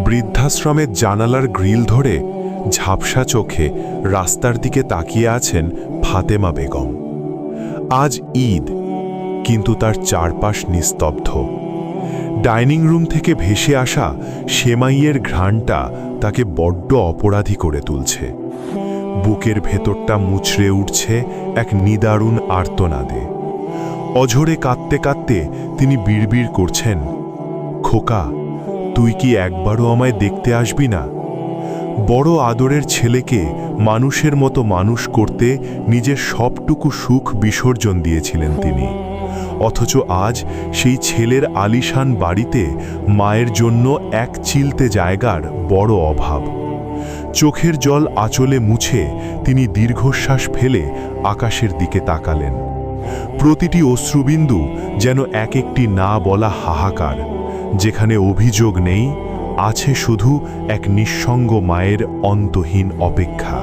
বৃদ্ধাশ্রমের জানালার গ্রিল ধরে ঝাপসা চোখে রাস্তার দিকে তাকিয়ে আছেন ফাতেমা বেগম। আজ ঈদ, কিন্তু তার চারপাশ নিস্তব্ধ। ডাইনিং রুম থেকে ভেসে আসা সেমাইয়ের ঘ্রাণটা তাকে বড্ড অপরাধী করে তুলছে। বুকের ভেতরটা মুচড়ে উঠছে এক নিদারুণ আর্তনাদে। অঝরে কাঁদতে কাঁদতে তিনি বিড়বিড় করছেন, খোকা, তুই কি একবারও আমায় দেখতে আসবি না? বড় আদরের ছেলেকে মানুষের মতো মানুষ করতে নিজের সবটুকু সুখ বিসর্জন দিয়েছিলেন তিনি। অথচ আজ সেই ছেলের আলিশান বাড়িতে মায়ের জন্য এক চিলতে জায়গার বড় অভাব। চোখের জল আঁচলে মুছে তিনি দীর্ঘশ্বাস ফেলে আকাশের দিকে তাকালেন। প্রতিটি অশ্রুবিন্দু যেন এক একটি না বলা হাহাকার, যেখানে অভিযোগ নেই, আছে শুধু এক নিঃসঙ্গ মায়ের অন্তহীন অপেক্ষা।